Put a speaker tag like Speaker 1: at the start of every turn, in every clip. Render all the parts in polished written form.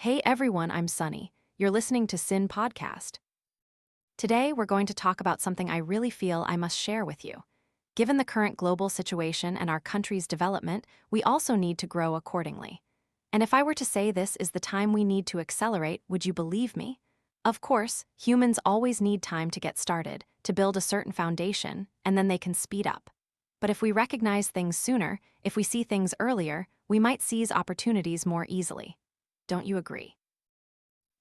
Speaker 1: Hey everyone, I'm Sunny. You're listening to Syn Podcast. Today, we're going to talk about something I really feel I must share with you. Given the current global situation and our country's development, we also need to grow accordingly. And if I were to say this is the time we need to accelerate, would you believe me? Of course, humans always need time to get started, to build a certain foundation, and then they can speed up. But if we recognize things sooner, if we see things earlier, we might seize opportunities more easily. Don't you agree?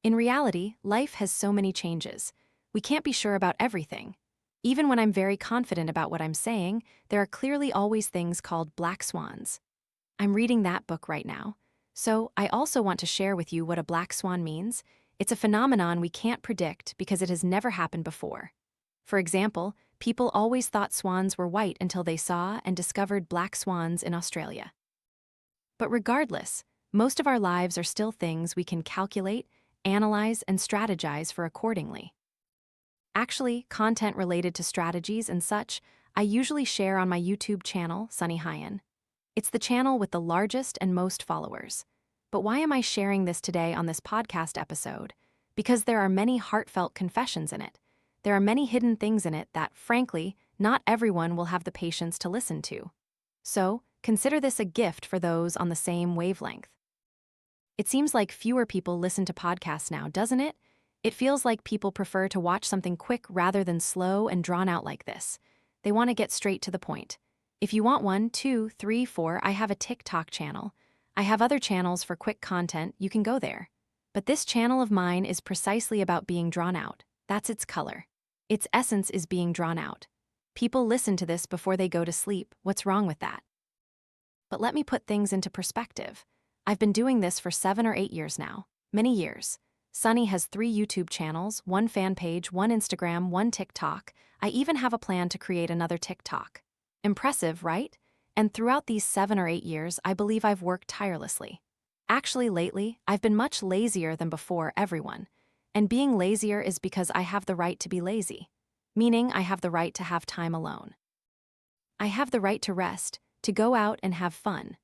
Speaker 1: In reality, life has so many changes. We can't be sure about everything. Even when I'm very confident about what I'm saying, there are clearly always things called black swans. I'm reading that book right now. So I also want to share with you what a black swan means. It's a phenomenon we can't predict because it has never happened before. For example, people always thought swans were white until they saw and discovered black swans in Australia. But regardless, most of our lives are still things we can calculate, analyze, and strategize for accordingly. Actually, content related to strategies and such, I usually share on my YouTube channel, Sunny. It's the channel with the largest and most followers. But why am I sharing this today on this podcast episode? Because there are many heartfelt confessions in it. There are many hidden things in it that, frankly, not everyone will have the patience to listen to. So, consider this a gift for those on the same wavelength. It seems like fewer people listen to podcasts now, doesn't it? It feels like people prefer to watch something quick rather than slow and drawn out like this. They want to get straight to the point. If you want 1, 2, 3, 4, I have a TikTok channel. I have other channels for quick content, you can go there. But this channel of mine is precisely about being drawn out. That's its color. Its essence is being drawn out. People listen to this before they go to sleep. What's wrong with that? But let me put things into perspective. I've been doing this for 7 or 8 years now. Many years. Sunny has 3 YouTube channels, 1 fan page, 1 Instagram, 1 TikTok. I even have a plan to create another TikTok. Impressive, right? And throughout these 7 or 8 years, I believe I've worked tirelessly. Actually, lately, I've been much lazier than before everyone. And being lazier is because I have the right to be lazy. Meaning I have the right to have time alone. I have the right to rest, to go out and have fun.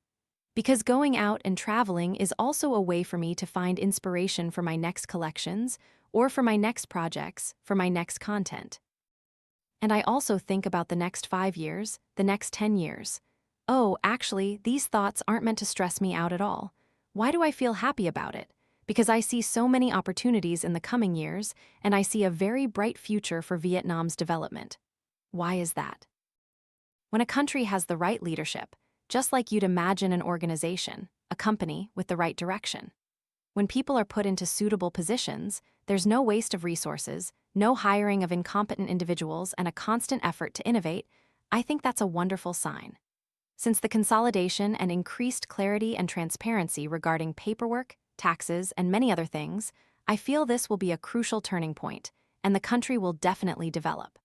Speaker 1: Because going out and traveling is also a way for me to find inspiration for my next collections, or for my next projects, for my next content. And I also think about the next 5 years, the next 10 years. Oh, actually, these thoughts aren't meant to stress me out at all. Why do I feel happy about it? Because I see so many opportunities in the coming years, and I see a very bright future for Vietnam's development. Why is that? When a country has the right leadership, just like you'd imagine an organization, a company with the right direction. When people are put into suitable positions, there's no waste of resources, no hiring of incompetent individuals, and a constant effort to innovate. I think that's a wonderful sign. Since the consolidation and increased clarity and transparency regarding paperwork, taxes, and many other things, I feel this will be a crucial turning point, and the country will definitely develop.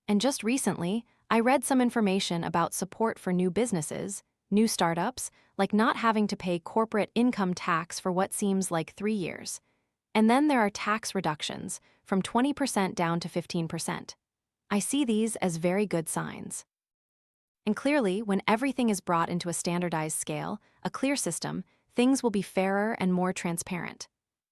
Speaker 1: And just recently, I read some information about support for new businesses, new startups, like not having to pay corporate income tax for what seems like 3 years. And then there are tax reductions, from 20% down to 15%. I see these as very good signs. And clearly, when everything is brought into a standardized scale, a clear system, things will be fairer and more transparent.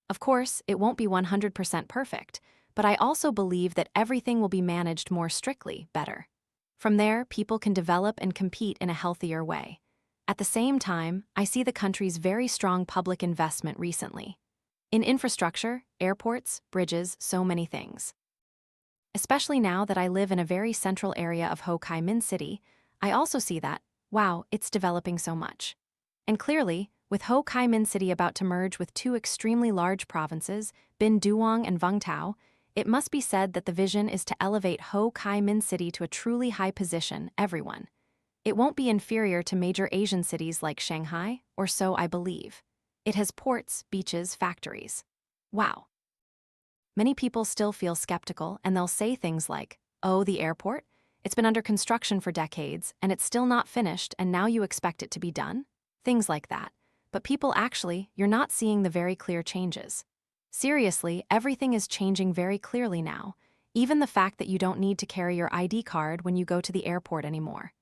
Speaker 1: Of course, it won't be 100% perfect, but I also believe that everything will be managed more strictly, better. From there, people can develop and compete in a healthier way. At the same time, I see the country's very strong public investment recently. In infrastructure, airports, bridges, so many things. Especially now that I live in a very central area of Ho Chi Minh City, I also see that, wow, it's developing so much. And clearly, with Ho Chi Minh City about to merge with 2 extremely large provinces, Binh Duong and Vung Tau, it must be said that the vision is to elevate Ho Chi Minh City to a truly high position, everyone. It won't be inferior to major Asian cities like Shanghai, or so I believe. It has ports, beaches, factories. Wow. Many people still feel skeptical, and they'll say things like, oh, the airport? It's been under construction for decades, and it's still not finished, and now you expect it to be done? Things like that. But people actually, you're not seeing the very clear changes. Seriously, everything is changing very clearly now, even the fact that you don't need to carry your ID card when you go to the airport anymore.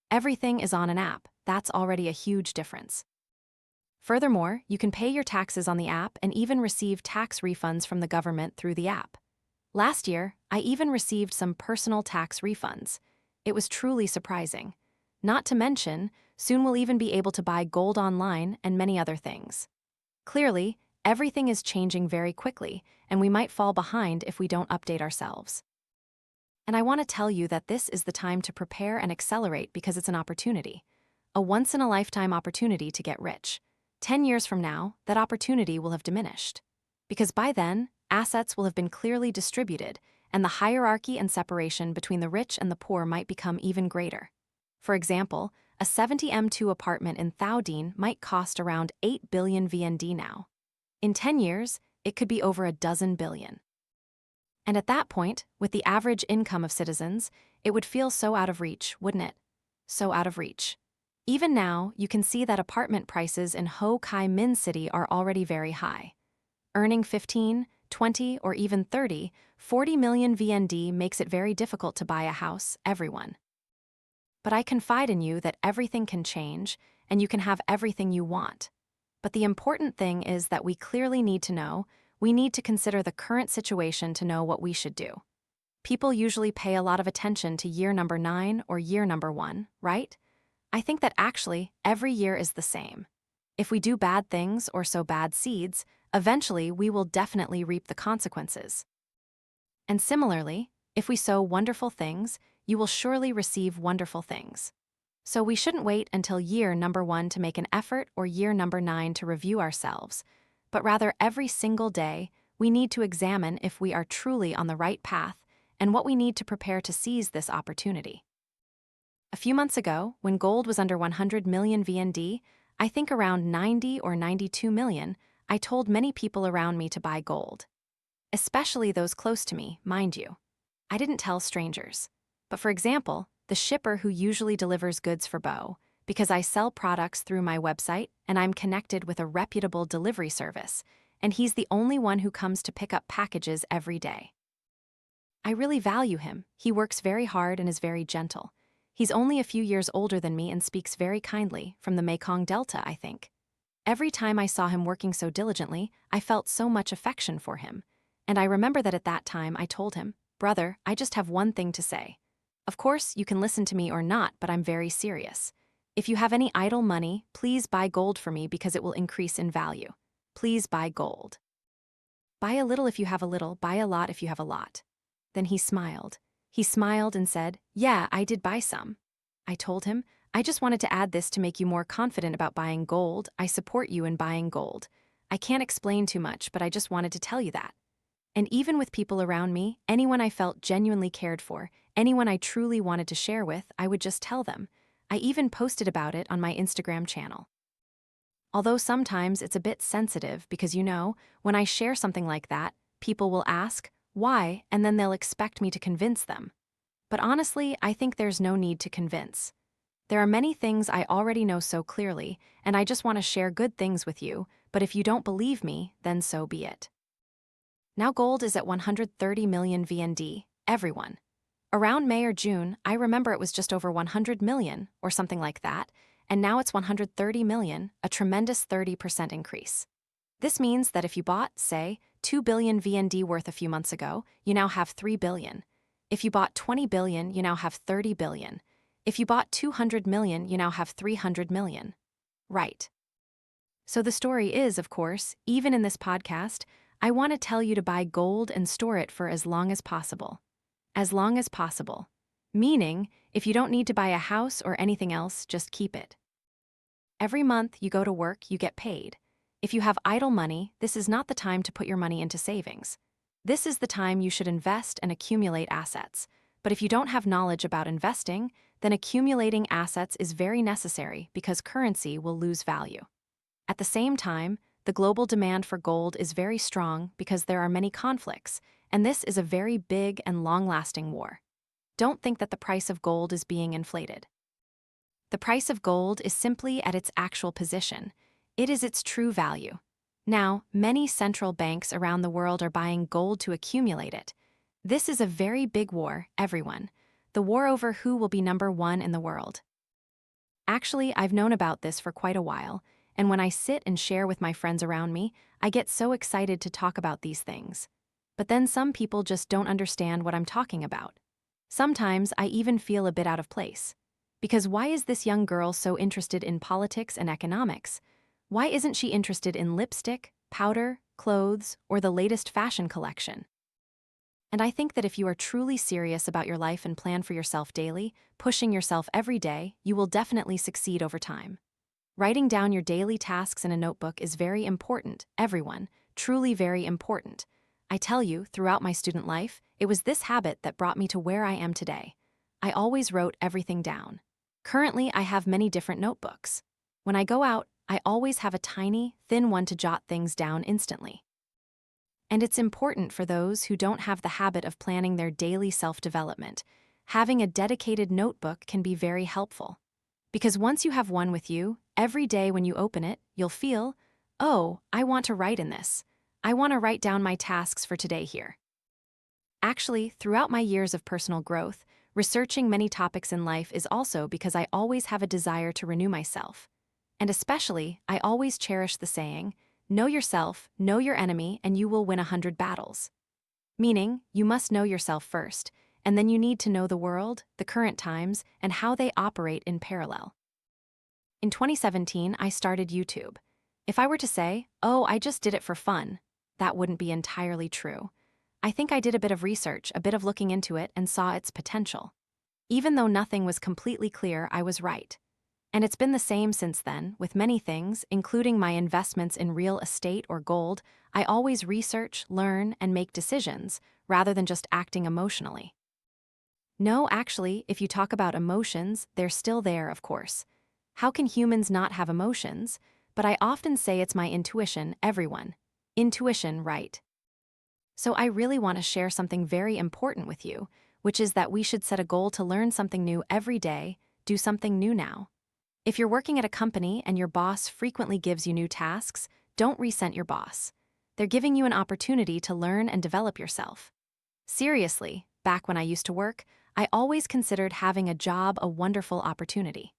Speaker 1: Everything is on an app. That's already a huge difference. Furthermore, you can pay your taxes on the app and even receive tax refunds from the government through the app. Last year, I even received some personal tax refunds. It was truly surprising. Not to mention, soon we'll even be able to buy gold online and many other things. Clearly, everything is changing very quickly, and we might fall behind if we don't update ourselves. And I want to tell you that this is the time to prepare and accelerate because it's an opportunity. A once-in-a-lifetime opportunity to get rich. 10 years from now, that opportunity will have diminished. Because by then, assets will have been clearly distributed, and the hierarchy and separation between the rich and the poor might become even greater. For example, a 70m2 apartment in Thaudin might cost around 8 billion VND now. In 10 years, it could be over a dozen billion. And at that point, with the average income of citizens, it would feel so out of reach, wouldn't it? So out of reach. Even now, you can see that apartment prices in Ho Chi Minh City are already very high. Earning 15, 20, or even 30, 40 million VND makes it very difficult to buy a house, everyone. But I confide in you that everything can change, and you can have everything you want. But the important thing is that we clearly need to know, we need to consider the current situation to know what we should do. People usually pay a lot of attention to year number 9 or year number 1, right? I think that actually, every year is the same. If we do bad things or sow bad seeds, eventually we will definitely reap the consequences. And similarly, if we sow wonderful things, you will surely receive wonderful things. So we shouldn't wait until year number 1 to make an effort or year number 9 to review ourselves, but rather every single day, we need to examine if we are truly on the right path and what we need to prepare to seize this opportunity. A few months ago, when gold was under 100 million VND, I think around 90 or 92 million, I told many people around me to buy gold. Especially those close to me, mind you. I didn't tell strangers. But for example, the shipper who usually delivers goods for Bo, because I sell products through my website and I'm connected with a reputable delivery service, and he's the only one who comes to pick up packages every day. I really value him. He works very hard and is very gentle. He's only a few years older than me and speaks very kindly, from the Mekong Delta, I think. Every time I saw him working so diligently, I felt so much affection for him. And I remember that at that time I told him, "Brother, I just have one thing to say. Of course, you can listen to me or not, but I'm very serious. If you have any idle money, please buy gold for me because it will increase in value. Please buy gold. Buy a little if you have a little, buy a lot if you have a lot." Then he smiled. He smiled and said, "Yeah, I did buy some." I told him, "I just wanted to add this to make you more confident about buying gold. I support you in buying gold. I can't explain too much, but I just wanted to tell you that." And even with people around me, anyone I felt genuinely cared for, anyone I truly wanted to share with, I would just tell them. I even posted about it on my Instagram channel. Although sometimes it's a bit sensitive because when I share something like that, people will ask, why, and then they'll expect me to convince them. But honestly, I think there's no need to convince. There are many things I already know so clearly, and I just want to share good things with you, but if you don't believe me, then so be it. Now gold is at 130 million VND, everyone. Around May or June, I remember it was just over 100 million, or something like that, and now it's 130 million, a tremendous 30% increase. This means that if you bought, say, 2 billion VND worth a few months ago, you now have 3 billion. If you bought 20 billion, you now have 30 billion. If you bought 200 million, you now have 300 million. Right. So the story is, of course, even in this podcast, I want to tell you to buy gold and store it for as long as possible. As long as possible. Meaning, if you don't need to buy a house or anything else, just keep it. Every month you go to work, you get paid. If you have idle money, this is not the time to put your money into savings. This is the time you should invest and accumulate assets. But if you don't have knowledge about investing, then accumulating assets is very necessary because currency will lose value. At the same time, the global demand for gold is very strong because there are many conflicts, and this is a very big and long-lasting war. Don't think that the price of gold is being inflated. The price of gold is simply at its actual position. It is its true value. Now, many central banks around the world are buying gold to accumulate it. This is a very big war, everyone. The war over who will be number 1 in the world. Actually, I've known about this for quite a while, and when I sit and share with my friends around me, I get so excited to talk about these things. But then some people just don't understand what I'm talking about. Sometimes I even feel a bit out of place. Because why is this young girl so interested in politics and economics? Why isn't she interested in lipstick, powder, clothes, or the latest fashion collection? And I think that if you are truly serious about your life and plan for yourself daily, pushing yourself every day, you will definitely succeed over time. Writing down your daily tasks in a notebook is very important, everyone, truly very important. I tell you, throughout my student life, it was this habit that brought me to where I am today. I always wrote everything down. Currently, I have many different notebooks. When I go out, I always have a tiny, thin one to jot things down instantly. And it's important for those who don't have the habit of planning their daily self-development. Having a dedicated notebook can be very helpful. Because once you have one with you, every day when you open it, you'll feel, oh, I want to write in this. I want to write down my tasks for today here. Actually, throughout my years of personal growth, researching many topics in life is also because I always have a desire to renew myself. And especially, I always cherish the saying, know yourself, know your enemy, and you will win 100 battles. Meaning, you must know yourself first, and then you need to know the world, the current times, and how they operate in parallel. In 2017, I started YouTube. If I were to say, oh, I just did it for fun, that wouldn't be entirely true. I think I did a bit of research, a bit of looking into it, and saw its potential. Even though nothing was completely clear, I was right. And it's been the same since then, with many things, including my investments in real estate or gold. I always research, learn, and make decisions, rather than just acting emotionally. No, actually, if you talk about emotions, they're still there, of course. How can humans not have emotions? But I often say it's my intuition, everyone. Intuition, right? So I really want to share something very important with you, which is that we should set a goal to learn something new every day, do something new now. If you're working at a company and your boss frequently gives you new tasks, don't resent your boss. They're giving you an opportunity to learn and develop yourself. Seriously, back when I used to work, I always considered having a job a wonderful opportunity.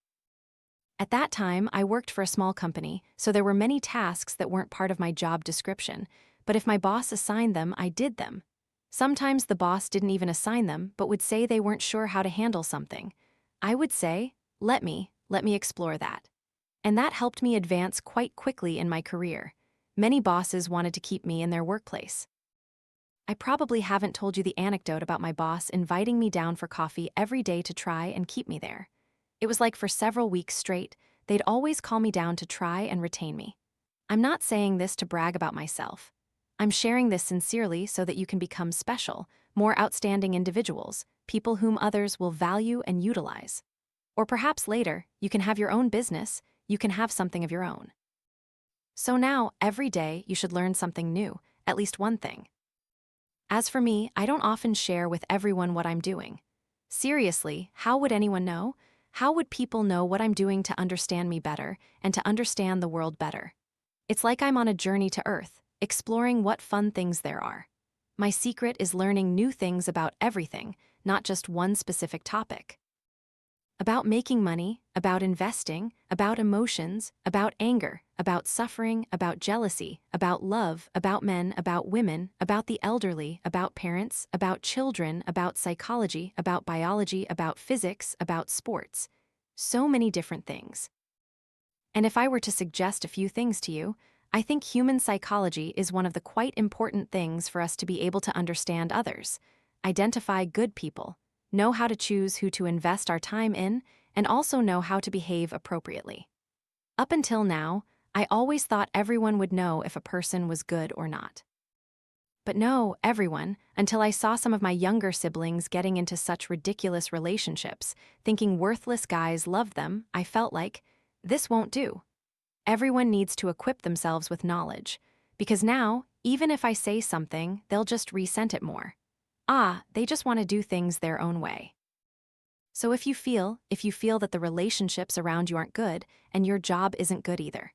Speaker 1: At that time, I worked for a small company, so there were many tasks that weren't part of my job description, but if my boss assigned them, I did them. Sometimes the boss didn't even assign them, but would say they weren't sure how to handle something. I would say, let me explore that. And that helped me advance quite quickly in my career. Many bosses wanted to keep me in their workplace. I probably haven't told you the anecdote about my boss inviting me down for coffee every day to try and keep me there. It was like for several weeks straight, they'd always call me down to try and retain me. I'm not saying this to brag about myself. I'm sharing this sincerely so that you can become special, more outstanding individuals, people whom others will value and utilize. Or perhaps later, you can have your own business, you can have something of your own. So now, every day, you should learn something new, at least one thing. As for me, I don't often share with everyone what I'm doing. Seriously, how would anyone know? How would people know what I'm doing to understand me better and to understand the world better? It's like I'm on a journey to Earth, exploring what fun things there are. My secret is learning new things about everything, not just one specific topic. About making money, about investing, about emotions, about anger, about suffering, about jealousy, about love, about men, about women, about the elderly, about parents, about children, about psychology, about biology, about physics, about sports. So many different things. And if I were to suggest a few things to you, I think human psychology is one of the quite important things for us to be able to understand others, identify good people, know how to choose who to invest our time in, and also know how to behave appropriately. Up until now, I always thought everyone would know if a person was good or not. But no, everyone, until I saw some of my younger siblings getting into such ridiculous relationships, thinking worthless guys loved them, I felt like, this won't do. Everyone needs to equip themselves with knowledge, because now, even if I say something, they'll just resent it more. They just want to do things their own way. So if you feel that the relationships around you aren't good and your job isn't good either,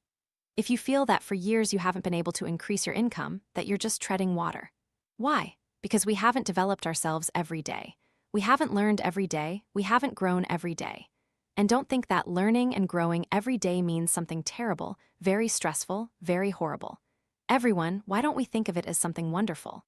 Speaker 1: if you feel that for years you haven't been able to increase your income, that you're just treading water. Why? Because we haven't developed ourselves every day. We haven't learned every day. We haven't grown every day. And don't think that learning and growing every day means something terrible, very stressful, very horrible. Everyone, why don't we think of it as something wonderful?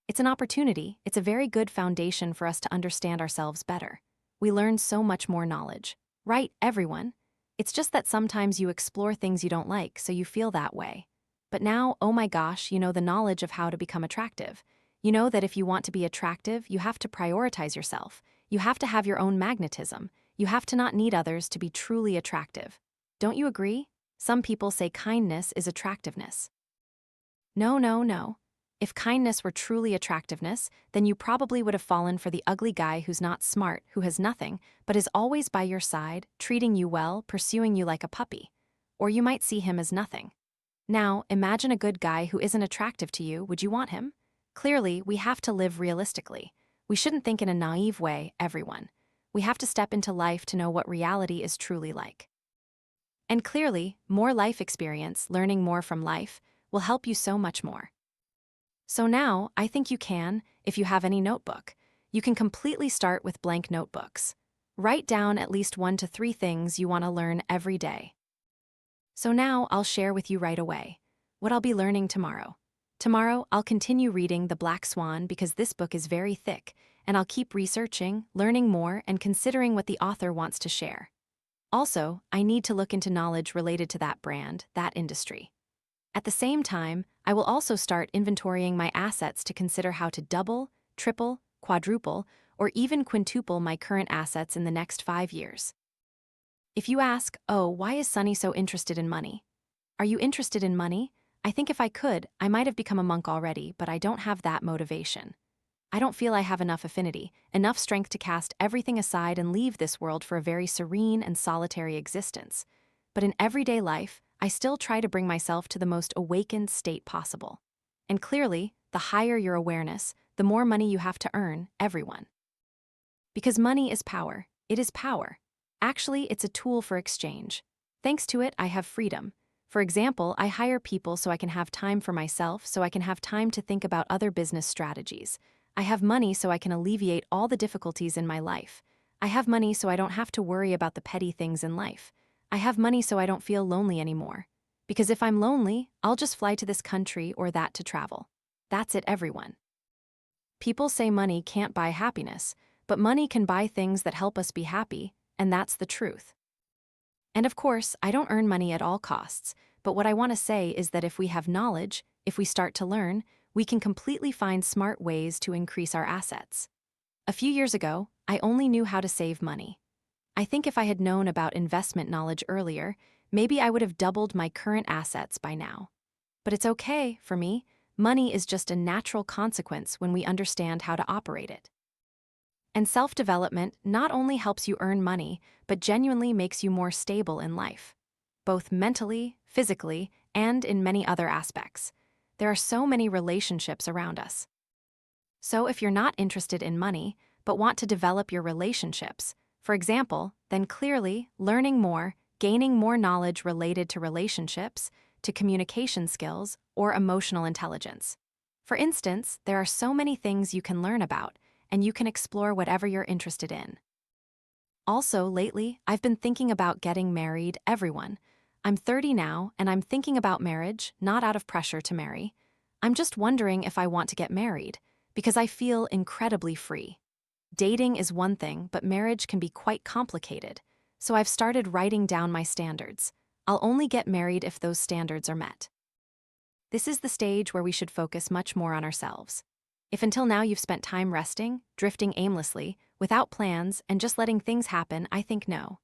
Speaker 1: It's an opportunity. It's a very good foundation for us to understand ourselves better. We learn so much more knowledge. Right, everyone? It's just that sometimes you explore things you don't like, so you feel that way. But now, oh my gosh, you know the knowledge of how to become attractive. You know that if you want to be attractive, you have to prioritize yourself. You have to have your own magnetism. You have to not need others to be truly attractive. Don't you agree? Some people say kindness is attractiveness. No, no, no. If kindness were truly attractiveness, then you probably would have fallen for the ugly guy who's not smart, who has nothing, but is always by your side, treating you well, pursuing you like a puppy. Or you might see him as nothing. Now, imagine a good guy who isn't attractive to you. Would you want him? Clearly, we have to live realistically. We shouldn't think in a naive way, everyone. We have to step into life to know what reality is truly like. And clearly, more life experience, learning more from life, will help you so much more. So now, I think you can, if you have any notebook. You can completely start with blank notebooks. Write down at least 1 to 3 things you want to learn every day. So now, I'll share with you right away what I'll be learning tomorrow. Tomorrow, I'll continue reading The Black Swan because this book is very thick, and I'll keep researching, learning more, and considering what the author wants to share. Also, I need to look into knowledge related to that brand, that industry. At the same time, I will also start inventorying my assets to consider how to double, triple, quadruple, or even quintuple my current assets in the next 5 years. If you ask, oh, why is Sunny so interested in money? Are you interested in money? I think if I could, I might have become a monk already, but I don't have that motivation. I don't feel I have enough affinity, enough strength to cast everything aside and leave this world for a very serene and solitary existence. But in everyday life, I still try to bring myself to the most awakened state possible. And clearly, the higher your awareness, the more money you have to earn, everyone. Because money is power. It is power. Actually, it's a tool for exchange. Thanks to it, I have freedom. For example, I hire people so I can have time for myself, so I can have time to think about other business strategies. I have money so I can alleviate all the difficulties in my life. I have money so I don't have to worry about the petty things in life. I have money so I don't feel lonely anymore. Because if I'm lonely, I'll just fly to this country or that to travel. That's it, everyone. People say money can't buy happiness, but money can buy things that help us be happy, and that's the truth. And of course, I don't earn money at all costs, but what I want to say is that if we have knowledge, if we start to learn, we can completely find smart ways to increase our assets. A few years ago, I only knew how to save money. I think if I had known about investment knowledge earlier, maybe I would have doubled my current assets by now. But it's okay, for me. Money is just a natural consequence when we understand how to operate it. And self-development not only helps you earn money, but genuinely makes you more stable in life, both mentally, physically, and in many other aspects. There are so many relationships around us. So if you're not interested in money, but want to develop your relationships, for example, then clearly learning more, gaining more knowledge related to relationships, to communication skills, or emotional intelligence. For instance, there are so many things you can learn about, and you can explore whatever you're interested in. Also, lately, I've been thinking about getting married, everyone. I'm 30 now, and I'm thinking about marriage, not out of pressure to marry. I'm just wondering if I want to get married, because I feel incredibly free. Dating is one thing, but marriage can be quite complicated, so I've started writing down my standards. I'll only get married if those standards are met. This is the stage where we should focus much more on ourselves. If until now you've spent time resting, drifting aimlessly, without plans, and just letting things happen, I think no.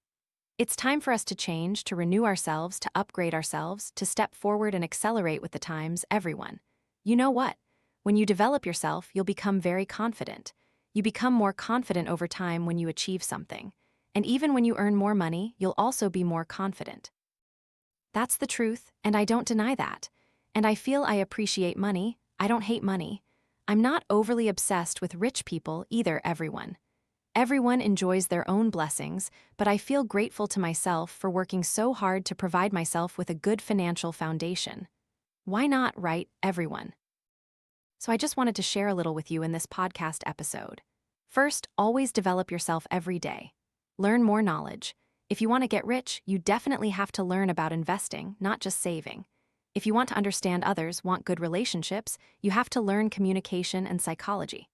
Speaker 1: It's time for us to change, to renew ourselves, to upgrade ourselves, to step forward and accelerate with the times, everyone. You know what? When you develop yourself, you'll become very confident. You become more confident over time when you achieve something. And even when you earn more money, you'll also be more confident. That's the truth, and I don't deny that. And I feel I appreciate money. I don't hate money. I'm not overly obsessed with rich people either, everyone. Everyone enjoys their own blessings, but I feel grateful to myself for working so hard to provide myself with a good financial foundation. Why not, right, everyone? So I just wanted to share a little with you in this podcast episode. First, always develop yourself every day. Learn more knowledge. If you want to get rich, you definitely have to learn about investing, not just saving. If you want to understand others, want good relationships, you have to learn communication and psychology.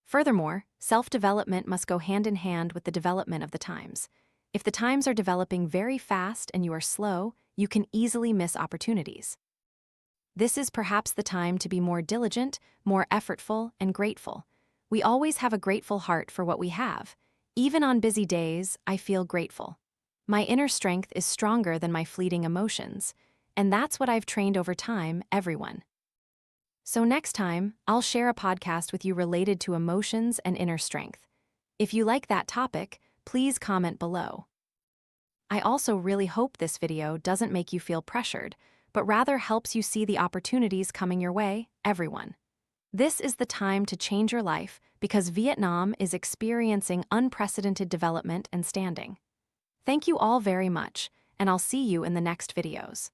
Speaker 1: Furthermore, self-development must go hand in hand with the development of the times. If the times are developing very fast and you are slow, you can easily miss opportunities. This is perhaps the time to be more diligent, more effortful, and grateful. We always have a grateful heart for what we have. Even on busy days, I feel grateful. My inner strength is stronger than my fleeting emotions, and that's what I've trained over time, everyone. So next time, I'll share a podcast with you related to emotions and inner strength. If you like that topic, please comment below. I also really hope this video doesn't make you feel pressured, but rather helps you see the opportunities coming your way, everyone. This is the time to change your life because Vietnam is experiencing unprecedented development and standing. Thank you all very much, and I'll see you in the next videos.